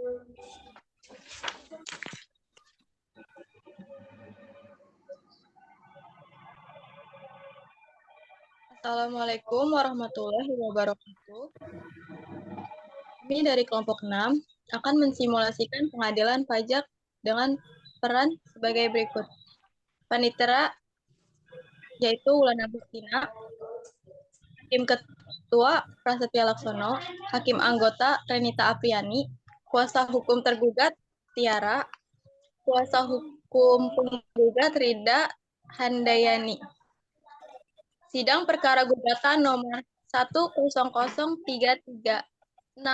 Assalamualaikum warahmatullahi wabarakatuh. Kami dari kelompok 6 akan mensimulasikan pengadilan pajak dengan peran sebagai berikut. Panitera yaitu Wulan Agustina, Hakim Ketua Prasetya Laksono, Hakim Anggota Renita Apriani, Kuasa Hukum Tergugat Tiara, Kuasa Hukum Penggugat Rida Handayani. Sidang perkara gugatan nomor 100.6.99/2014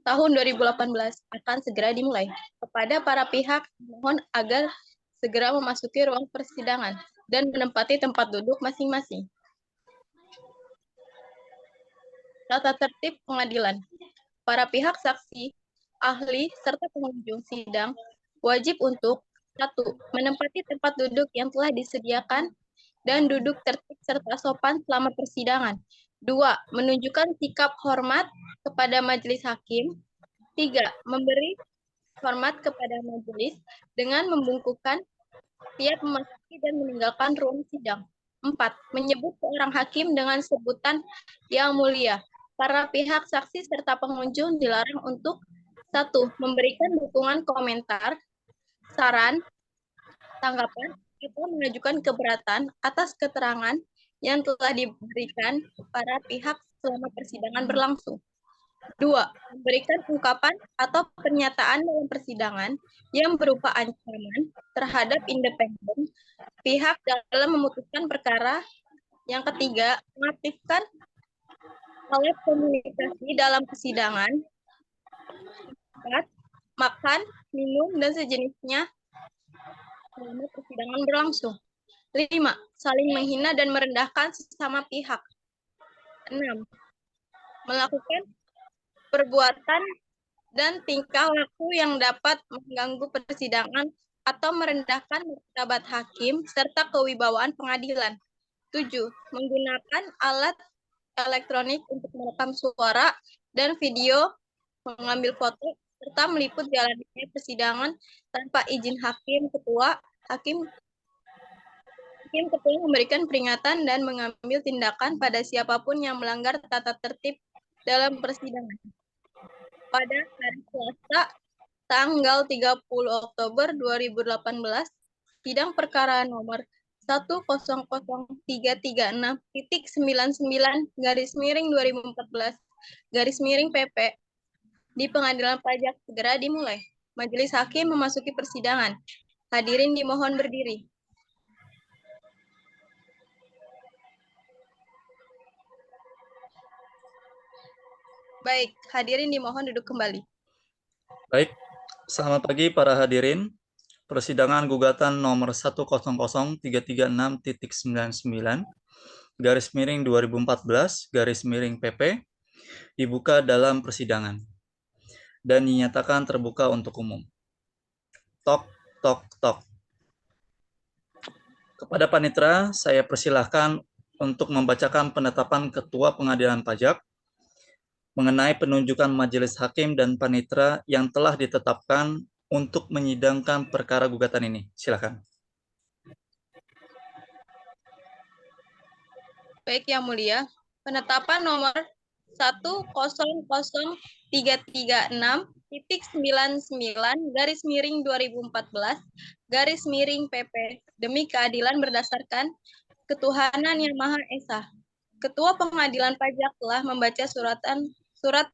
tahun 2018 akan segera dimulai. Kepada para pihak, mohon agar segera memasuki ruang persidangan dan menempati tempat duduk masing-masing. Tata tertib pengadilan. Para pihak saksi, ahli, serta pengunjung sidang wajib untuk 1. Menempati tempat duduk yang telah disediakan dan duduk tertib serta sopan selama persidangan. 2. Menunjukkan sikap hormat kepada majelis hakim. 3. Memberi hormat kepada majelis dengan membungkukkan siap memasuki dan meninggalkan ruang sidang. 4. Menyebut seorang hakim dengan sebutan yang mulia. Para pihak saksi serta pengunjung dilarang untuk 1. Memberikan dukungan komentar, saran, tanggapan, atau mengajukan keberatan atas keterangan yang telah diberikan para pihak selama persidangan berlangsung. 2. Memberikan ungkapan atau pernyataan dalam persidangan yang berupa ancaman terhadap independen pihak dalam memutuskan perkara. Yang ketiga, mengaktifkan alat komunikasi dalam persidangan. 4. Makan, minum, dan sejenisnya selama persidangan berlangsung. 5. Saling menghina dan merendahkan sesama pihak. 6. Melakukan perbuatan dan tingkah laku yang dapat mengganggu persidangan atau merendahkan martabat hakim serta kewibawaan pengadilan. 7. Menggunakan alat elektronik untuk merekam suara dan video, mengambil foto, serta meliput jalannya persidangan tanpa izin hakim ketua. Hakim ketua memberikan peringatan dan mengambil tindakan pada siapapun yang melanggar tata tertib dalam persidangan. Pada hari Selasa, tanggal 30 Oktober 2018, sidang perkara nomor 10399/2014/PP di Pengadilan Pajak segera dimulai. Majelis hakim memasuki persidangan. Hadirin dimohon berdiri. Baik, hadirin dimohon duduk kembali. Baik, selamat pagi para hadirin. Persidangan gugatan nomor 100.336.99/2014/PP dibuka dalam persidangan dan dinyatakan terbuka untuk umum. Tok, tok, tok. Kepada panitera, saya persilahkan untuk membacakan penetapan Ketua Pengadilan Pajak mengenai penunjukan majelis hakim dan panitera yang telah ditetapkan untuk menyidangkan perkara gugatan ini. Silakan. Baik, Yang Mulia. Penetapan nomor 100.336.99/2014/PP demi keadilan berdasarkan ketuhanan yang Maha Esa. Ketua Pengadilan Pajak telah membaca surat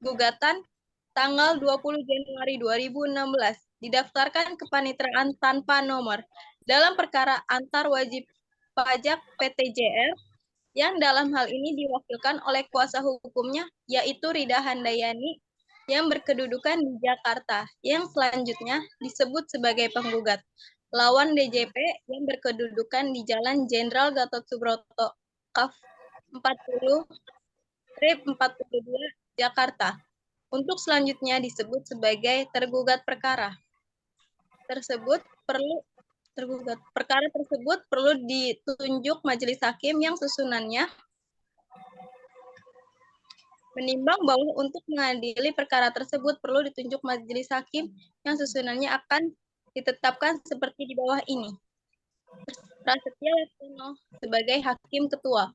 gugatan tanggal 20 Januari 2016 didaftarkan kepanitraan tanpa nomor dalam perkara antar wajib pajak PTJR yang dalam hal ini diwakilkan oleh kuasa hukumnya yaitu Rida Handayani yang berkedudukan di Jakarta yang selanjutnya disebut sebagai penggugat. Lawan DJP yang berkedudukan di Jalan Jenderal Gatot Subroto Kaf 40/42 Jakarta. Untuk selanjutnya disebut sebagai tergugat perkara. Perkara tersebut perlu ditunjuk majelis hakim yang susunannya Menimbang bahwa untuk mengadili perkara tersebut perlu ditunjuk majelis hakim yang susunannya akan ditetapkan seperti di bawah ini. Prasetya Laksono sebagai hakim ketua.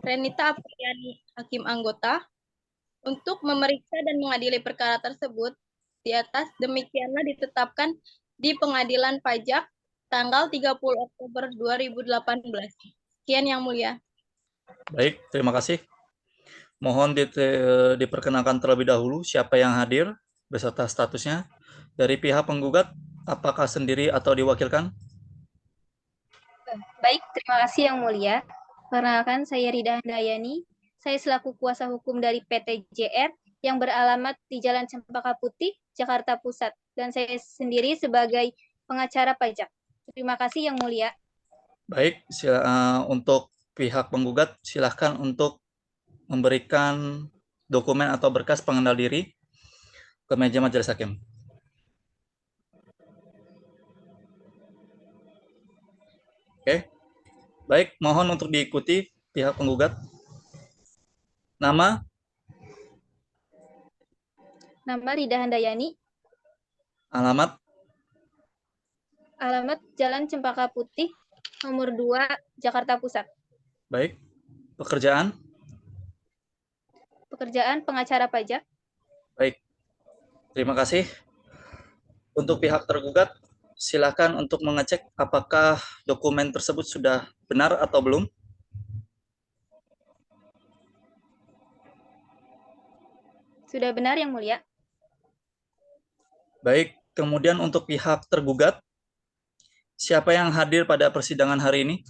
Renita Apriyani hakim anggota. Untuk memeriksa dan mengadili perkara tersebut di atas demikianlah ditetapkan di Pengadilan Pajak tanggal 30 Oktober 2018. Sekian yang mulia. Baik, terima kasih. Mohon diperkenalkan terlebih dahulu siapa yang hadir beserta statusnya. Dari pihak penggugat, apakah sendiri atau diwakilkan? Baik, terima kasih Yang Mulia. Perkenalkan, saya Rida Handayani. Saya selaku kuasa hukum dari PT JR yang beralamat di Jalan Cempaka Putih, Jakarta Pusat. Dan saya sendiri sebagai pengacara pajak. Terima kasih Yang Mulia. Baik, untuk pihak penggugat silahkan untuk memberikan dokumen atau berkas pengenal diri ke meja majelis hakim. Oke, baik, mohon untuk diikuti pihak penggugat. Nama? Nama Rida Handayani. Alamat? Alamat Jalan Cempaka Putih, nomor 2, Jakarta Pusat. Baik, pekerjaan? Pekerjaan pengacara pajak. Baik, terima kasih. Untuk pihak tergugat, silakan untuk mengecek apakah dokumen tersebut sudah benar atau belum. Sudah benar Yang Mulia. Baik, kemudian untuk pihak tergugat, siapa yang hadir pada persidangan hari ini?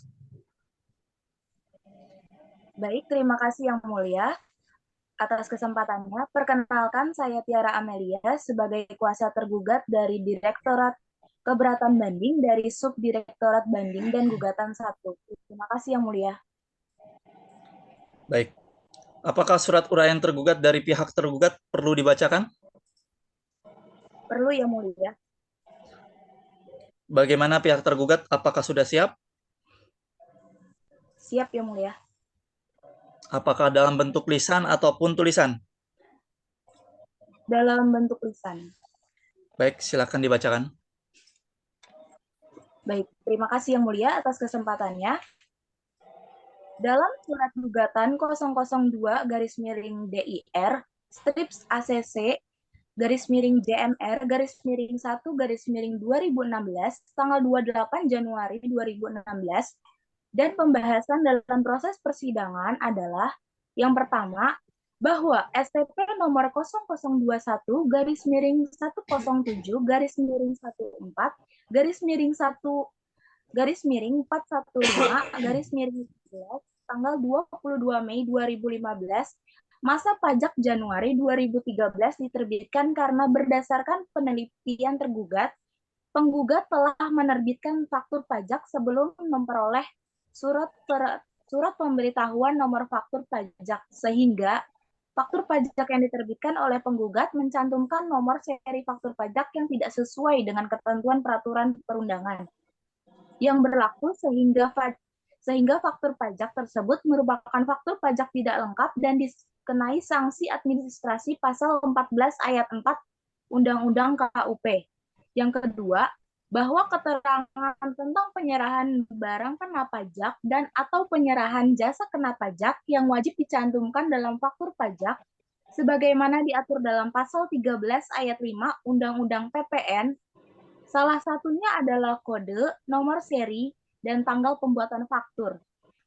Baik, terima kasih Yang Mulia atas kesempatannya. Perkenalkan, saya Tiara Amelia sebagai kuasa tergugat dari Direktorat Keberatan Banding dari Subdirektorat Banding dan Gugatan 1. Terima kasih Yang Mulia. Baik. Apakah surat uraian tergugat dari pihak tergugat perlu dibacakan? Perlu Yang Mulia. Bagaimana pihak tergugat? Apakah sudah siap? Siap Yang Mulia. Apakah dalam bentuk lisan ataupun tulisan? Dalam bentuk lisan. Baik, silakan dibacakan. Baik, terima kasih Yang Mulia atas kesempatannya. Dalam surat gugatan 002-DIR strips ACC _JMR_1_2016 tanggal 28 Januari 2016 dan pembahasan dalam proses persidangan adalah yang pertama bahwa STP nomor 0001/1-1/415 tanggal 22 Mei 2015 masa pajak Januari 2013 diterbitkan karena berdasarkan penelitian tergugat, penggugat telah menerbitkan faktur pajak sebelum memperoleh surat pemberitahuan nomor faktur pajak, sehingga faktur pajak yang diterbitkan oleh penggugat mencantumkan nomor seri faktur pajak yang tidak sesuai dengan ketentuan peraturan perundangan yang berlaku, sehingga faktur pajak tersebut merupakan faktur pajak tidak lengkap dan dikenai sanksi administrasi pasal 14 ayat 4 Undang-Undang KUP. Yang kedua, bahwa keterangan tentang penyerahan barang kena pajak dan atau penyerahan jasa kena pajak yang wajib dicantumkan dalam faktur pajak sebagaimana diatur dalam pasal 13 ayat 5 Undang-Undang PPN, salah satunya adalah kode, nomor seri, dan tanggal pembuatan faktur.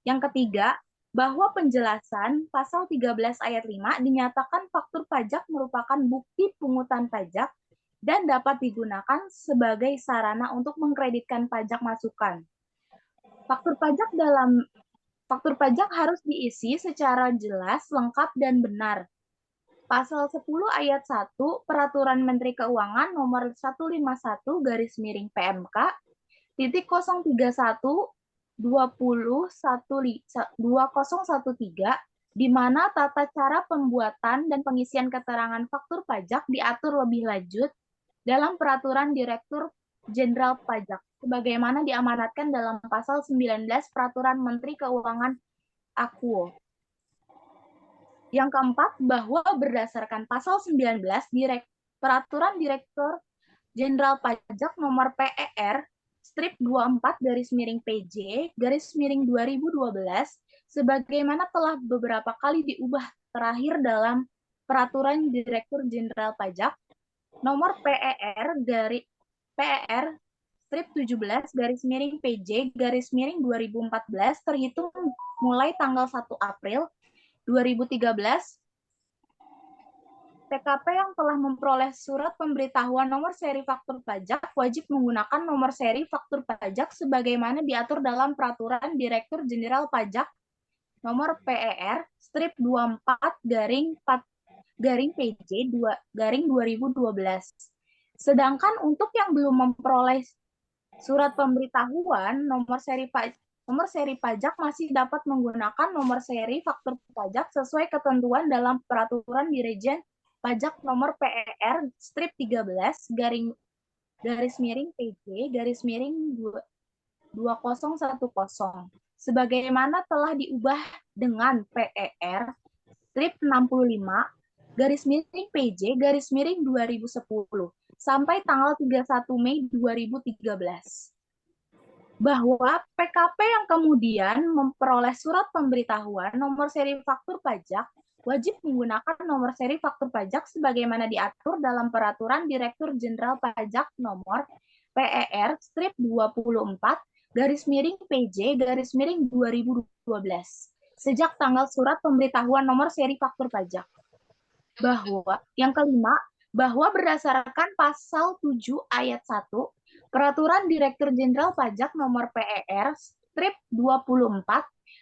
Yang ketiga, bahwa penjelasan pasal 13 ayat 5 dinyatakan faktur pajak merupakan bukti pungutan pajak dan dapat digunakan sebagai sarana untuk mengkreditkan pajak masukan. Faktur pajak harus diisi secara jelas, lengkap, dan benar. Pasal 10 ayat 1 Peraturan Menteri Keuangan nomor 151/PMK titik 031 2013 di mana tata cara pembuatan dan pengisian keterangan faktur pajak diatur lebih lanjut dalam Peraturan Direktur Jenderal Pajak, sebagaimana diamanatkan dalam Pasal 19 Peraturan Menteri Keuangan Akuo. Yang keempat, bahwa berdasarkan pasal 19 Peraturan Direktur Jenderal Pajak Nomor PER strip 24 garis miring PJ garis miring 2012 sebagaimana telah beberapa kali diubah terakhir dalam Peraturan Direktur Jenderal Pajak Nomor PER strip 17 garis miring PJ garis miring 2014 terhitung mulai tanggal 1 April 2013, PKP yang telah memperoleh surat pemberitahuan nomor seri faktur pajak wajib menggunakan nomor seri faktur pajak sebagaimana diatur dalam Peraturan Direktur Jenderal Pajak nomor PER strip 24 garing PJ 2012. Sedangkan untuk yang belum memperoleh surat pemberitahuan nomor seri pajak masih dapat menggunakan nomor seri faktur pajak sesuai ketentuan dalam Peraturan Dirjen Pajak Nomor PER strip 13 garis miring PJ garis miring 2010 sebagaimana telah diubah dengan PER strip 65 garis miring PJ garis miring 2010 sampai tanggal 31 Mei 2013. Bahwa PKP yang kemudian memperoleh surat pemberitahuan nomor seri faktur pajak wajib menggunakan nomor seri faktur pajak sebagaimana diatur dalam Peraturan Direktur Jenderal Pajak Nomor PER strip 24 garis miring PJ garis miring 2012 sejak tanggal surat pemberitahuan nomor seri faktur pajak. Bahwa yang kelima, bahwa berdasarkan pasal 7 ayat 1 Peraturan Direktur Jenderal Pajak Nomor PER strip 24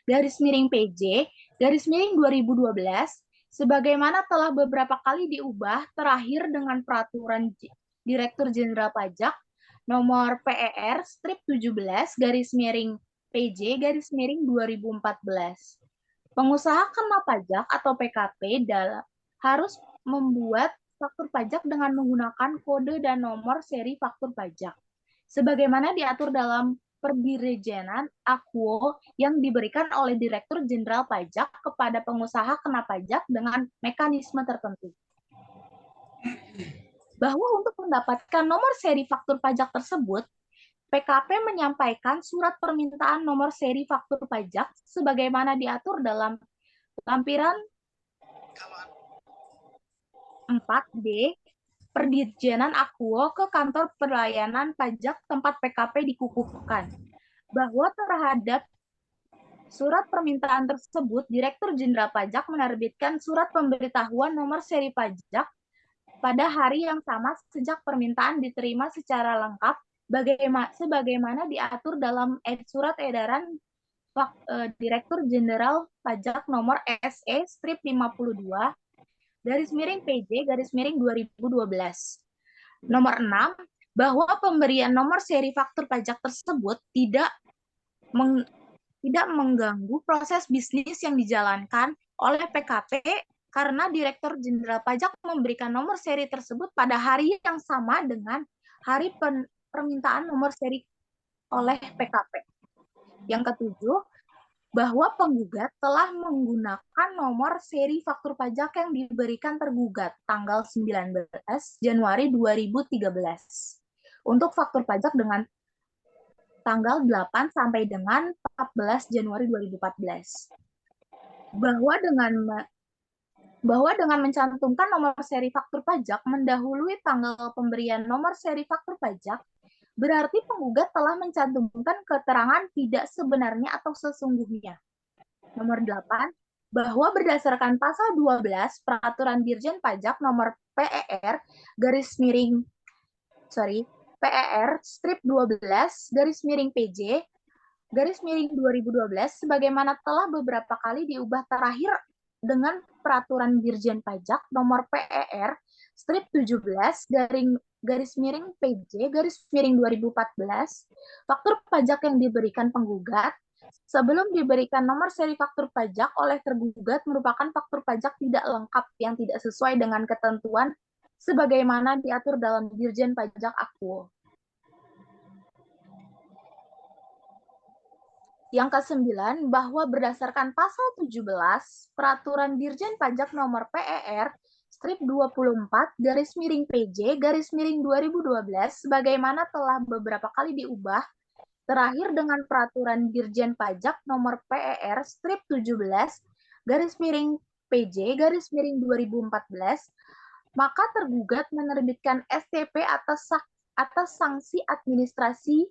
garis miring PJ garis miring 2012 sebagaimana telah beberapa kali diubah terakhir dengan Peraturan Direktur Jenderal Pajak Nomor PER strip 17 garis miring PJ garis miring 2014. Pengusaha kena pajak atau PKP harus membuat faktur pajak dengan menggunakan kode dan nomor seri faktur pajak sebagaimana diatur dalam Perdirejenan Akuo yang diberikan oleh Direktur Jenderal Pajak kepada pengusaha kena pajak dengan mekanisme tertentu. Bahwa untuk mendapatkan nomor seri faktur pajak tersebut, PKP menyampaikan surat permintaan nomor seri faktur pajak sebagaimana diatur dalam lampiran 4D Perdirjenan Akuo ke kantor pelayanan pajak tempat PKP dikukuhkan. Bahwa terhadap surat permintaan tersebut, Direktur Jenderal Pajak menerbitkan surat pemberitahuan nomor seri pajak pada hari yang sama sejak permintaan diterima secara lengkap sebagaimana diatur dalam surat edaran Direktur Jenderal Pajak nomor SE strip 52 garis miring PJ garis miring 2012. Nomor 6, bahwa pemberian nomor seri faktur pajak tersebut tidak mengganggu proses bisnis yang dijalankan oleh PKP karena Direktur Jenderal Pajak memberikan nomor seri tersebut pada hari yang sama dengan hari permintaan nomor seri oleh PKP. Yang ketujuh, bahwa penggugat telah menggunakan nomor seri faktur pajak yang diberikan tergugat tanggal 19 Januari 2013 untuk faktur pajak dengan tanggal 8 sampai dengan 14 Januari 2014. Bahwa dengan mencantumkan nomor seri faktur pajak mendahului tanggal pemberian nomor seri faktur pajak, berarti penggugat telah mencantumkan keterangan tidak sebenarnya atau sesungguhnya. Nomor 8, bahwa berdasarkan pasal 12 Peraturan Dirjen Pajak Nomor PER PER strip 12 garis miring PJ garis miring 2012 sebagaimana telah beberapa kali diubah terakhir dengan Peraturan Dirjen Pajak Nomor PER strip 17 garis miring PJ garis miring 2014, faktur pajak yang diberikan penggugat sebelum diberikan nomor seri faktur pajak oleh tergugat merupakan faktur pajak tidak lengkap yang tidak sesuai dengan ketentuan sebagaimana diatur dalam Dirjen Pajak Akuo. Yang ke-9, bahwa berdasarkan pasal 17 Peraturan Dirjen Pajak Nomor PER strip 24 garis miring PJ garis miring 2012 sebagaimana telah beberapa kali diubah terakhir dengan Peraturan Dirjen Pajak Nomor PER strip 17 garis miring PJ garis miring 2014, maka tergugat menerbitkan STP atas sanksi administrasi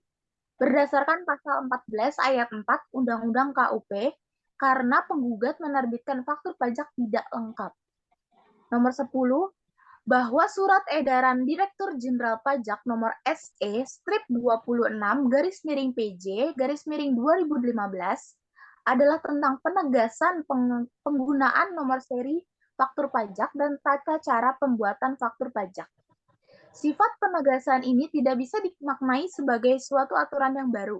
berdasarkan pasal 14 ayat 4 Undang-Undang KUP karena penggugat menerbitkan faktur pajak tidak lengkap. Nomor 10, bahwa surat edaran Direktur Jenderal Pajak nomor SE strip 26 garis miring PJ garis miring 2015 adalah tentang penegasan penggunaan nomor seri faktur pajak dan tata cara pembuatan faktur pajak. Sifat penegasan ini tidak bisa dimaknai sebagai suatu aturan yang baru,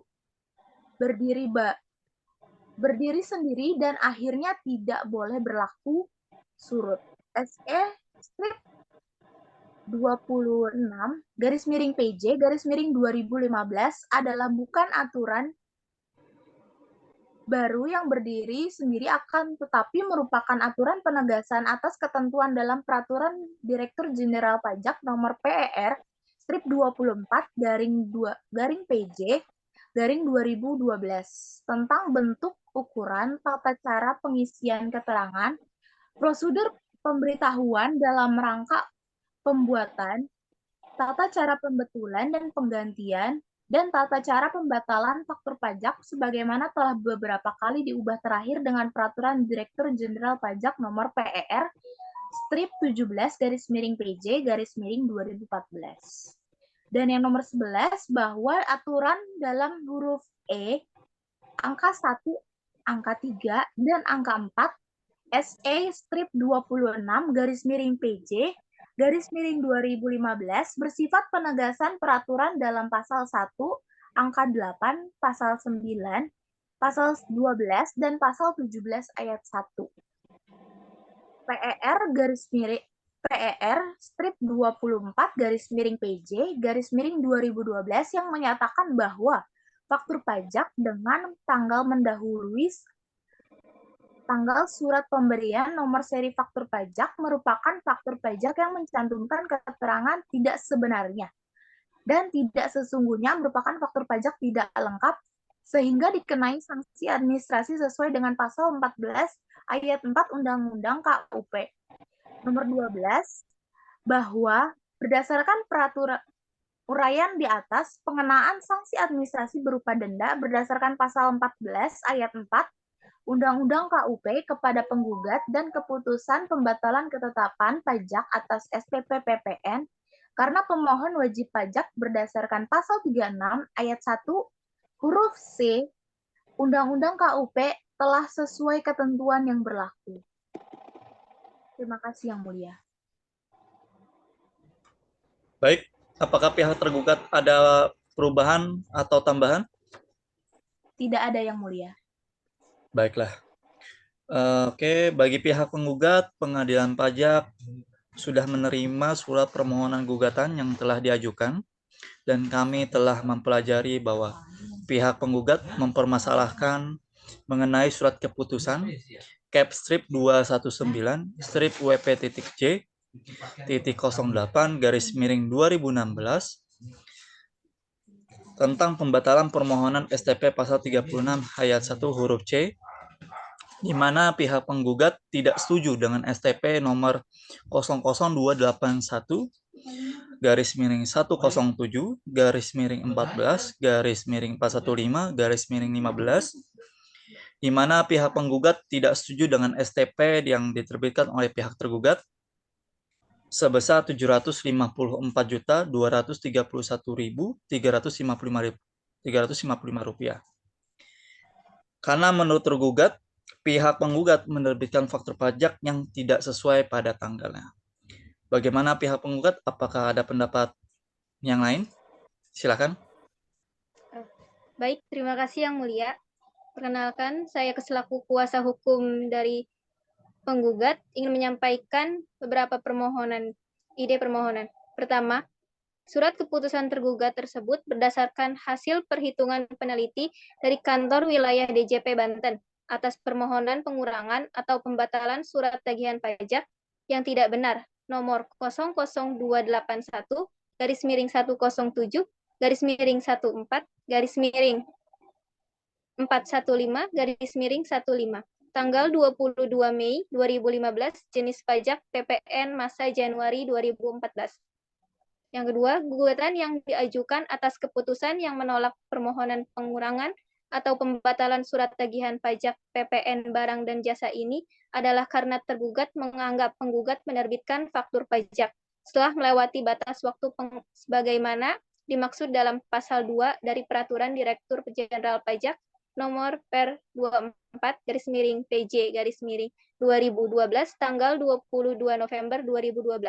berdiri sendiri dan akhirnya tidak boleh berlaku surut. SE strip 26 garis miring PJ garis miring 2015 adalah bukan aturan baru yang berdiri sendiri akan tetapi merupakan aturan penegasan atas ketentuan dalam Peraturan Direktur Jenderal Pajak Nomor PER strip 24 garing PJ garing 2012 tentang bentuk, ukuran, tata cara pengisian keterangan, prosedur pemberitahuan dalam rangka pembuatan, tata cara pembetulan dan penggantian, dan tata cara pembatalan faktur pajak sebagaimana telah beberapa kali diubah terakhir dengan Peraturan Direktur Jenderal Pajak Nomor PER strip 17 garis miring PJ garis miring 2014. Dan yang nomor 11, bahwa aturan dalam huruf E, angka 1, angka 3, dan angka 4, SE strip 26 garis miring PJ garis miring 2015 bersifat penegasan peraturan dalam pasal 1, angka 8, pasal 9, pasal 12, dan pasal 17 ayat 1. PER strip 24 garis miring PJ garis miring 2012 yang menyatakan bahwa faktur pajak dengan tanggal mendahului tanggal surat pemberian nomor seri faktur pajak merupakan faktur pajak yang mencantumkan keterangan tidak sebenarnya dan tidak sesungguhnya merupakan faktur pajak tidak lengkap sehingga dikenai sanksi administrasi sesuai dengan pasal 14 ayat 4 Undang-Undang KUP. Nomor 12, bahwa berdasarkan peraturan uraian di atas, pengenaan sanksi administrasi berupa denda berdasarkan pasal 14 ayat 4 Undang-Undang KUP kepada penggugat dan keputusan pembatalan ketetapan pajak atas SPP PPN karena pemohon wajib pajak berdasarkan pasal 36 ayat 1 huruf C Undang-Undang KUP telah sesuai ketentuan yang berlaku. Terima kasih Yang Mulia. Baik, apakah pihak tergugat ada perubahan atau tambahan? Tidak ada Yang Mulia. Baiklah. Oke, bagi pihak penggugat, pengadilan pajak sudah menerima surat permohonan gugatan yang telah diajukan dan kami telah mempelajari bahwa pihak penggugat mempermasalahkan mengenai surat keputusan Cap strip 219 strip WP.J .08 garis miring 2016 tentang pembatalan permohonan STP pasal 36 ayat 1 huruf C, di mana pihak penggugat tidak setuju dengan STP nomor 00281 garis miring 107 garis miring 14 garis miring 415 garis miring 15, di mana pihak penggugat tidak setuju dengan STP yang diterbitkan oleh pihak tergugat sebesar Rp751.231.355. Karena menurut tergugat, pihak penggugat menerbitkan faktur pajak yang tidak sesuai pada tanggalnya. Bagaimana pihak penggugat? Apakah ada pendapat yang lain? Silakan. Baik, terima kasih Yang Mulia. Perkenalkan, saya selaku kuasa hukum dari penggugat ingin menyampaikan beberapa ide permohonan. Pertama, Surat keputusan tergugat tersebut berdasarkan hasil perhitungan peneliti dari Kantor Wilayah DJP Banten atas permohonan pengurangan atau pembatalan surat tagihan pajak yang tidak benar nomor 00281 garis miring 107 garis miring 14 garis miring 415 garis miring 15 tanggal 22 Mei 2015 jenis pajak PPN masa Januari 2014. Yang kedua, gugatan yang diajukan atas keputusan yang menolak permohonan pengurangan atau pembatalan surat tagihan pajak PPN barang dan jasa ini adalah karena tergugat menganggap penggugat menerbitkan faktur pajak setelah melewati batas waktu sebagaimana dimaksud dalam pasal 2 dari Peraturan Direktur Jenderal Pajak nomor per 24 garis miring PJ garis miring 2012 tanggal 22 November 2012.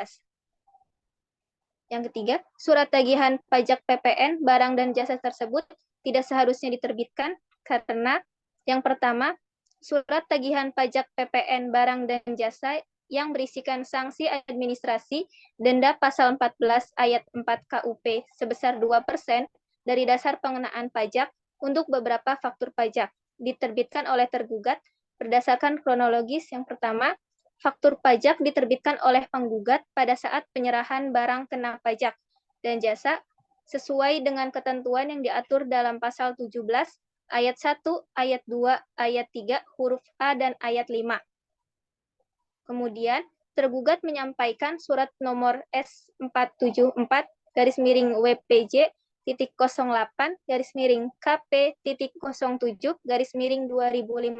Yang ketiga, surat tagihan pajak PPN barang dan jasa tersebut tidak seharusnya diterbitkan karena yang pertama, surat tagihan pajak PPN barang dan jasa yang berisikan sanksi administrasi denda pasal 14 ayat 4 KUP sebesar 2% dari dasar pengenaan pajak untuk beberapa faktur pajak diterbitkan oleh tergugat berdasarkan kronologis. Yang pertama, faktur pajak diterbitkan oleh penggugat pada saat penyerahan barang kena pajak dan jasa sesuai dengan ketentuan yang diatur dalam pasal 17 ayat 1, ayat 2, ayat 3, huruf A dan ayat 5. Kemudian, tergugat menyampaikan surat nomor S474 garis miring WPJ titik 08 garis miring KP titik 07 garis miring 2015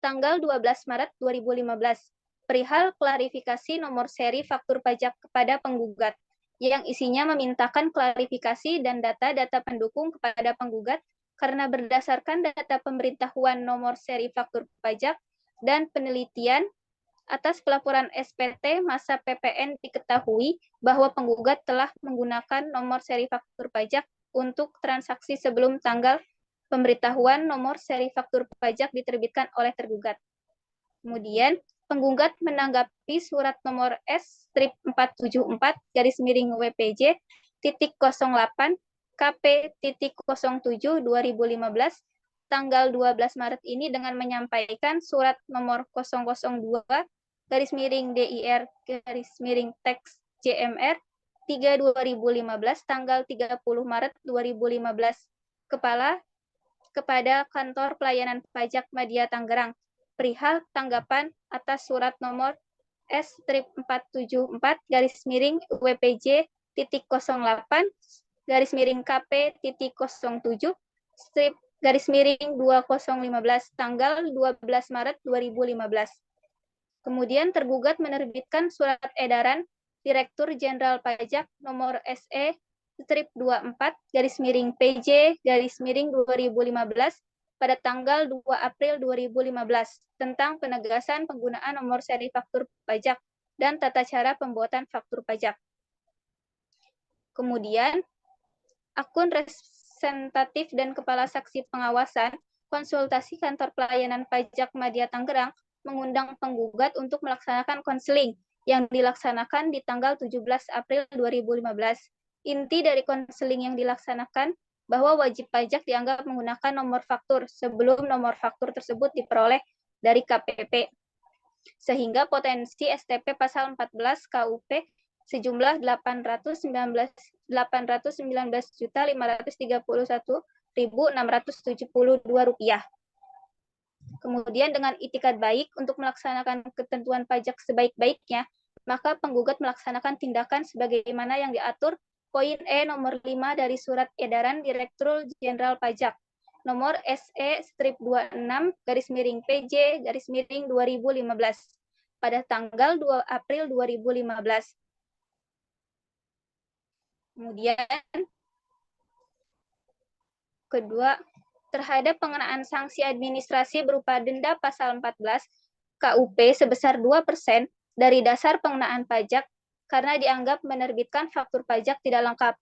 tanggal 12 Maret 2015 perihal klarifikasi nomor seri faktur pajak kepada penggugat yang isinya memintakan klarifikasi dan data-data pendukung kepada penggugat karena berdasarkan data pemberitahuan nomor seri faktur pajak dan penelitian atas pelaporan SPT masa PPN diketahui bahwa penggugat telah menggunakan nomor seri faktur pajak untuk transaksi sebelum tanggal pemberitahuan nomor seri faktur pajak diterbitkan oleh tergugat. Kemudian, penggugat menanggapi surat nomor S-474 garis miring WPJ titik 08 KP titik 07 2015 tanggal 12 Maret ini dengan menyampaikan surat nomor 002 garis miring DIR garis miring teks JMR 3 2015 tanggal 30 Maret 2015 kepada Kantor Pelayanan Pajak Madya Tangerang perihal tanggapan atas surat nomor S-474 garis miring WPJ titik 08 garis miring KP titik 07 strip garis miring 2015 tanggal 12 Maret 2015. Kemudian tergugat menerbitkan surat edaran Direktur Jenderal Pajak nomor SE strip 24 garis miring PJ garis miring 2015 pada tanggal 2 April 2015 tentang penegasan penggunaan nomor seri faktur pajak dan tata cara pembuatan faktur pajak. Kemudian, akun representatif dan kepala saksi pengawasan konsultasi Kantor Pelayanan Pajak Madya Tangerang mengundang penggugat untuk melaksanakan konseling yang dilaksanakan di tanggal 17 April 2015. Inti dari konseling yang dilaksanakan bahwa wajib pajak dianggap menggunakan nomor faktur sebelum nomor faktur tersebut diperoleh dari KPP. Sehingga potensi STP pasal 14 KUP sejumlah 819.531.672 rupiah. Kemudian dengan itikat baik untuk melaksanakan ketentuan pajak sebaik-baiknya, maka penggugat melaksanakan tindakan sebagaimana yang diatur poin E nomor 5 dari Surat Edaran Direktur Jenderal Pajak nomor SE-26 garis miring PJ garis miring 2015 pada tanggal 2 April 2015. Kemudian kedua, terhadap pengenaan sanksi administrasi berupa denda pasal 14 KUP sebesar 2% dari dasar pengenaan pajak karena dianggap menerbitkan faktur pajak tidak lengkap.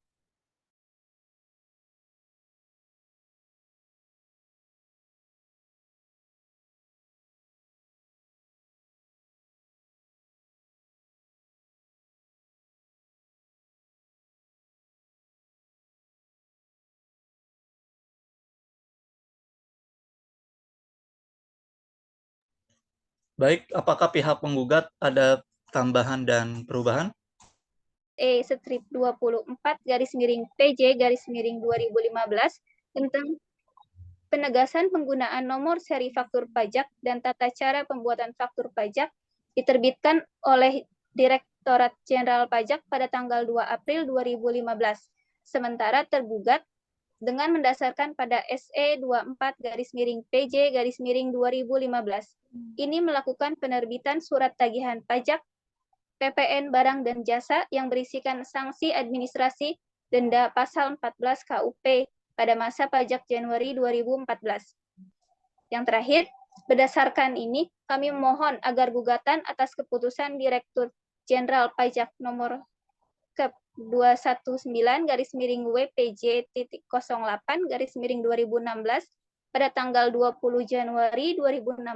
Baik, apakah pihak penggugat ada tambahan dan perubahan? Strip 24 garis miring PJ garis miring 2015 tentang penegasan penggunaan nomor seri faktur pajak dan tata cara pembuatan faktur pajak diterbitkan oleh Direktorat Jenderal Pajak pada tanggal 2 April 2015. Sementara tergugat dengan mendasarkan pada SE 24 garis miring PJ garis miring 2015 ini melakukan penerbitan surat tagihan pajak PPN barang dan jasa yang berisikan sanksi administrasi denda pasal 14 KUP pada masa pajak Januari 2014. Yang terakhir, berdasarkan ini, kami memohon agar gugatan atas keputusan Direktur Jenderal Pajak nomor ke 219 garis miring WPJ.08 garis miring 2016 pada tanggal 20 Januari 2016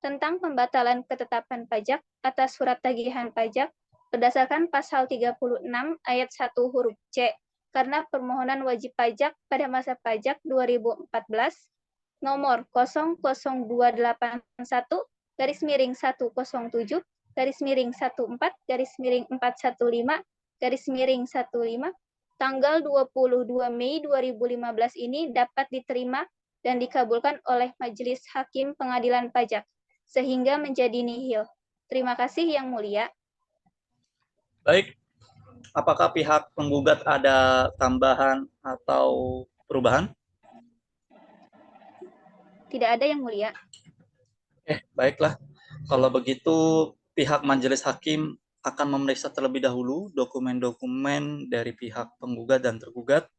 tentang pembatalan ketetapan pajak atas surat tagihan pajak berdasarkan pasal 36 ayat 1 huruf C karena permohonan wajib pajak pada masa pajak 2014 nomor 00281 garis miring 107 garis miring 14 garis miring 415 garis miring 15 tanggal 22 Mei 2015 ini dapat diterima dan dikabulkan oleh Majelis Hakim Pengadilan Pajak sehingga menjadi nihil. Terima kasih Yang Mulia. Baik, apakah pihak penggugat ada tambahan atau perubahan? Tidak ada Yang Mulia. Baiklah. Kalau begitu, pihak majelis hakim akan memeriksa terlebih dahulu dokumen-dokumen dari pihak penggugat dan tergugat.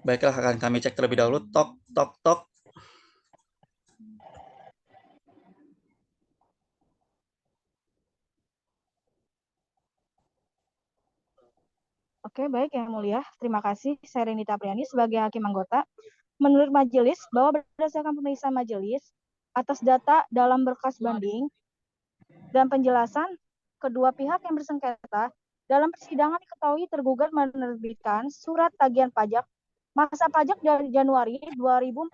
Baiklah, akan kami cek terlebih dahulu. Tok, tok, tok. Oke, baik Yang Mulia. Terima kasih saya Renita Priani sebagai hakim anggota. Menurut majelis bahwa berdasarkan pemeriksaan majelis atas data dalam berkas banding dan penjelasan kedua pihak yang bersengketa dalam persidangan diketahui tergugat menerbitkan surat tagihan pajak masa pajak dari Januari 2014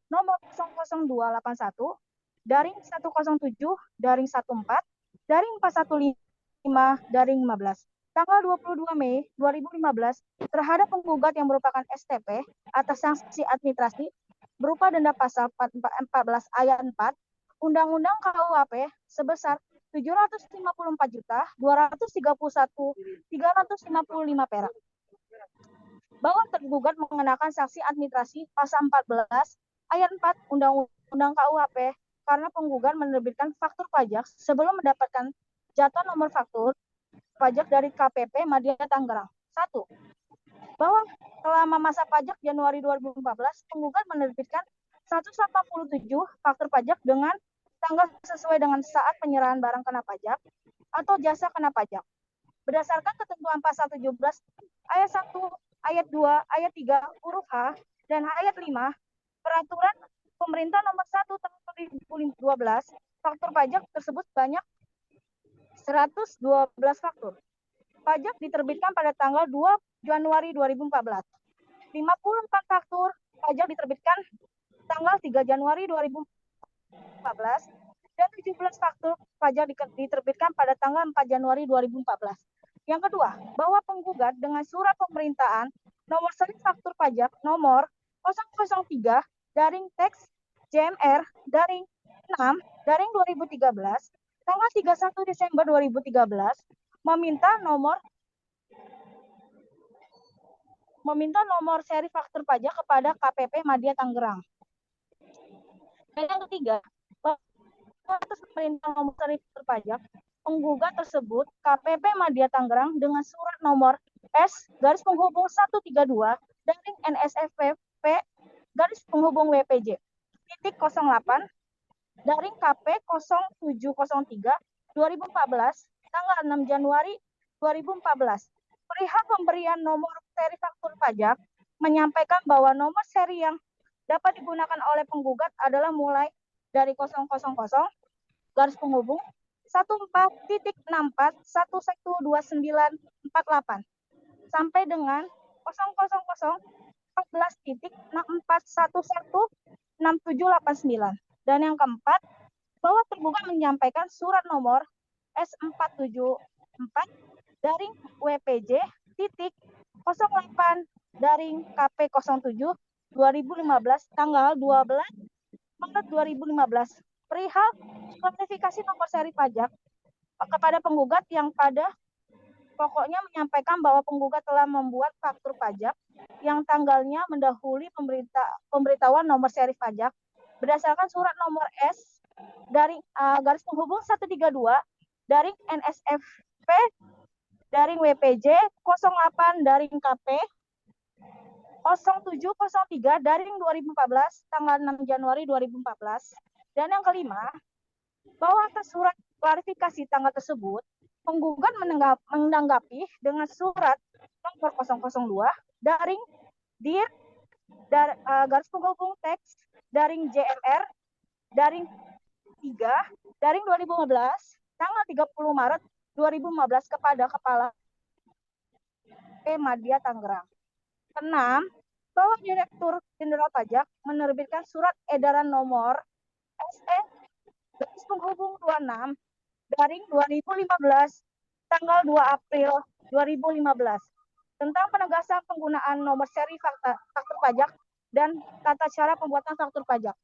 nomor 00281 daring 107 daring 14 daring 415 daring 15 tanggal 22 Mei 2015 terhadap penggugat yang merupakan STP atas sanksi administrasi berupa denda pasal 14 ayat 4 Undang-Undang KUHP sebesar 754.231.355 perak. Bahwa tergugat mengenakan sanksi administrasi pasal 14 ayat 4 Undang-Undang KUHP karena penggugat menerbitkan faktur pajak sebelum mendapatkan jatuh nomor faktur pajak dari KPP Madya Tangerang. 1. Bahwa selama masa pajak Januari 2014, penggugat menerbitkan 187 faktur pajak dengan tanggal sesuai dengan saat penyerahan barang kena pajak atau jasa kena pajak. Berdasarkan ketentuan pasal 17 ayat 1, ayat 2, ayat 3 huruf H dan ayat 5 Peraturan Pemerintah Nomor 1 Tahun 2012, faktur pajak tersebut banyak 112 faktur. Pajak diterbitkan pada tanggal 2 Januari 2014. 54 faktur pajak diterbitkan tanggal 3 Januari 2014 dan 17 faktur pajak diterbitkan pada tanggal 4 Januari 2014. Yang kedua, bahwa penggugat dengan surat pemerintahan nomor seri faktur pajak nomor 003 daring teks JMR daring 6 daring 2013 tanggal 31 Desember 2013 meminta nomor seri faktur pajak kepada KPP Madya Tangerang. Dan yang ketiga, atas perintah nomor seri faktur pajak, penggugat tersebut KPP Madya Tangerang dengan surat nomor S garis penghubung 132 daring NSFP garis penghubung WPJ titik 08 daring KP 0703 2014 tanggal 6 Januari 2014 perihal pemberian nomor seri faktur pajak menyampaikan bahwa nomor seri yang dapat digunakan oleh penggugat adalah mulai dari 000 garis penghubung 14.64112948 sampai dengan 000 14.6411 6789. Dan yang keempat, bahwa tergugat menyampaikan surat nomor S474 garing WPJ titik 08 garing KP07 2015 tanggal 12 Maret 2015 perihal klasifikasi nomor seri pajak kepada penggugat yang pada pokoknya menyampaikan bahwa penggugat telah membuat faktur pajak yang tanggalnya mendahului pemberitahuan nomor seri pajak berdasarkan surat nomor S garing garis penghubung 132 garing NSFP garing WPJ 08 garing KP 0703 garing 2014 tanggal 6 Januari 2014. Dan yang kelima, bahwa atas surat klarifikasi tanggal tersebut penggugat menanggapi dengan surat nomor 002 garing dir garis penghubung teks garing JMR garing 3 garing 2015 tanggal 30 Maret 2015 kepada Kepala Madya Tangerang. Keenam, bahwa Direktur Jenderal Pajak menerbitkan surat edaran nomor SE garis penghubung 26 garing 2015 tanggal 2 April 2015 tentang penegasan penggunaan nomor seri faktur pajak dan tata cara pembuatan faktur pajak.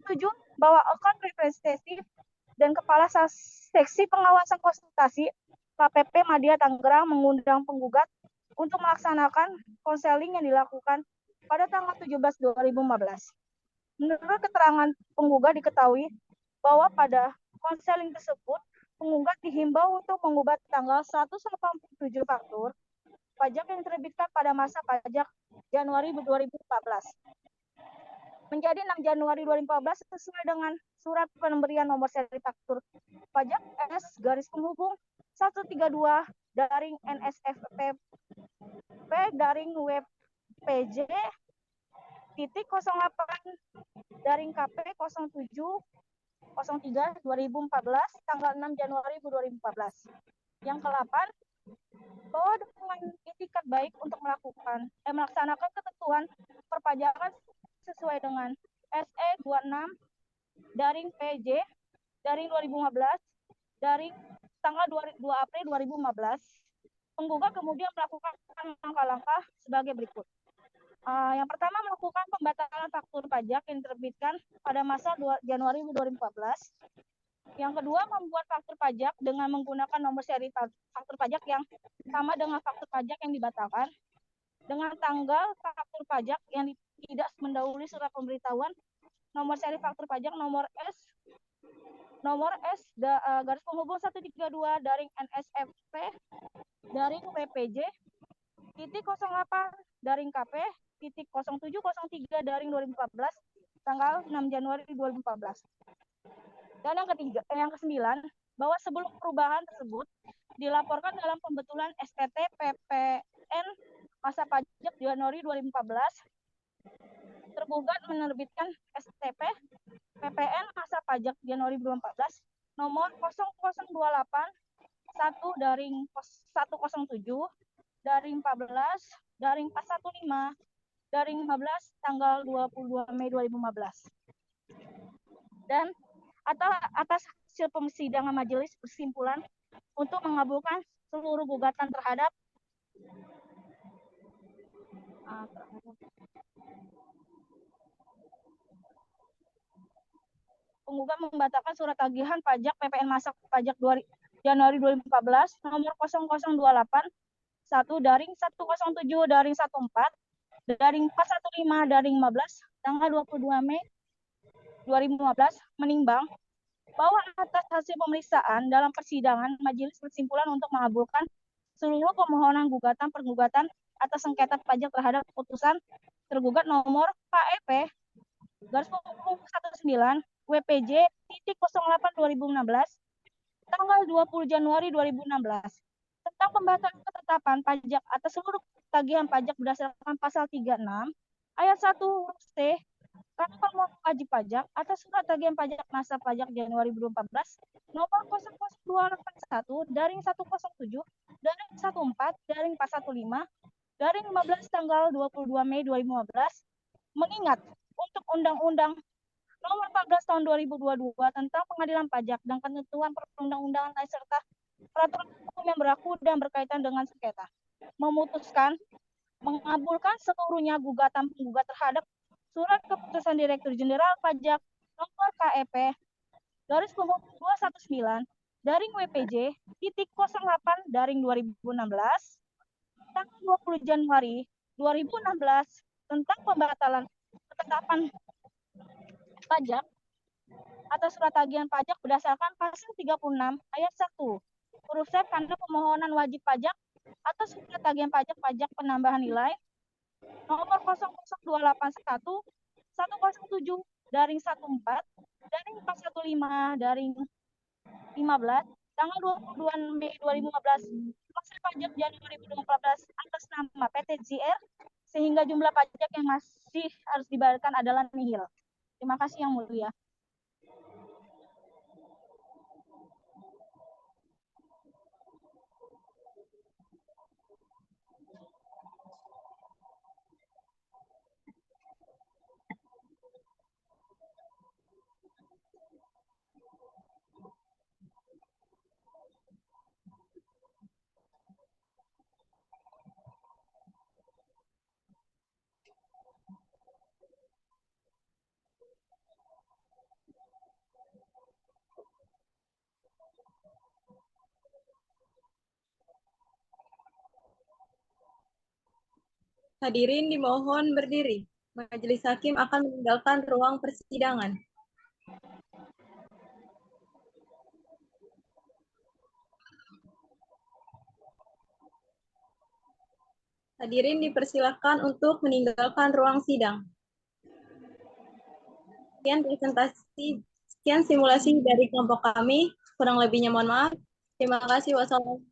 7. Bahwa account representative dan Kepala Seksi Pengawasan Konsultasi KPP Madya Tangerang mengundang penggugat untuk melaksanakan konseling yang dilakukan pada tanggal 17/2015. Menurut keterangan penggugat diketahui bahwa pada konseling tersebut penggugat dihimbau untuk mengubah tanggal 187 faktur pajak yang diterbitkan pada masa pajak Januari 2014 menjadi 6 Januari 2014 sesuai dengan surat pemberian nomor seri faktur pajak S garis penghubung 132 garing NSFP garing WPJ titik 08 garing KP 07 03 2014 tanggal 6 Januari 2014. Yang ke-8, bahwa dengan itikat baik untuk melaksanakan ketentuan perpajakan sesuai dengan SE 26 garing PJ garing 2015 garing tanggal 2 April 2015, penggugat kemudian melakukan langkah-langkah sebagai berikut. Yang pertama, melakukan pembatalan faktur pajak yang diterbitkan pada masa Januari 2014. Yang kedua, membuat faktur pajak dengan menggunakan nomor seri faktur pajak yang sama dengan faktur pajak yang dibatalkan, dengan tanggal faktur pajak yang tidak mendahului surat pemberitahuan nomor seri faktur pajak nomor S garis penghubung 132 garing NSFP garing WPJ titik 08 garing KP titik 0703 garing 2014 tanggal 6 Januari 2014. Dan yang ke-9, bahwa sebelum perubahan tersebut dilaporkan dalam pembetulan SPT PPN masa pajak Januari 2014, tergugat menerbitkan STP PPN masa pajak Januari 2014 nomor 0028 1 garing 107 garing 14 garing 415 garing 15 tanggal 22 Mei 2015. Dan atas hasil persidangan majelis bersimpulan untuk mengabulkan seluruh gugatan terhadap penggugat membatalkan surat tagihan pajak PPN masa pajak Januari 2014 nomor 0028 1 garing 107 garing 14 garing 415 garing 15 tanggal 22 Mei 2015 menimbang bahwa atas hasil pemeriksaan dalam persidangan majelis bersimpulan untuk mengabulkan seluruh permohonan gugatan pergugatan atas sengketa pajak terhadap putusan tergugat nomor KEP garis penghubung 19 WPJ titik 08 2016 tanggal 20 Januari 2016 tentang pembatalan ketetapan pajak atas seluruh tagihan pajak berdasarkan pasal 36 ayat 1 huruf C karena pemohon wajib pajak atas surat tagihan pajak masa pajak Januari 2014 nomor 00281 garing 107 garing 14 garing 415 garing 15 tanggal 22 Mei 2015 mengingat untuk Undang-Undang Nomor 14 tahun 2022 tentang pengadilan pajak dan ketentuan perundang-undangan lain serta peraturan hukum yang berlaku dan berkaitan dengan sengketa. Memutuskan mengabulkan seluruhnya gugatan penggugat terhadap surat keputusan Direktur Jenderal Pajak nomor KEP garis pembuat 219 daring WPJ titik 08 daring 2016 tanggal 20 Januari 2016 tentang pembatalan ketetapan pajak atas surat tagihan pajak berdasarkan pasal 36 ayat 1 huruf Z tanda pemohonan wajib pajak atas surat tagihan pajak penambahan nilai nomor 00281 107 daring 14 daring 415 daring 15 tanggal 22 Mei 2015 masa pajak Januari 2014 atas nama PT JR sehingga jumlah pajak yang masih harus dibayarkan adalah nihil. Terima kasih Yang Mulia. Hadirin dimohon berdiri. Majelis Hakim akan meninggalkan ruang persidangan. Hadirin dipersilakan untuk meninggalkan ruang sidang. Sekian simulasi dari kelompok kami. Kurang lebihnya mohon maaf. Terima kasih. Wassalamualaikum.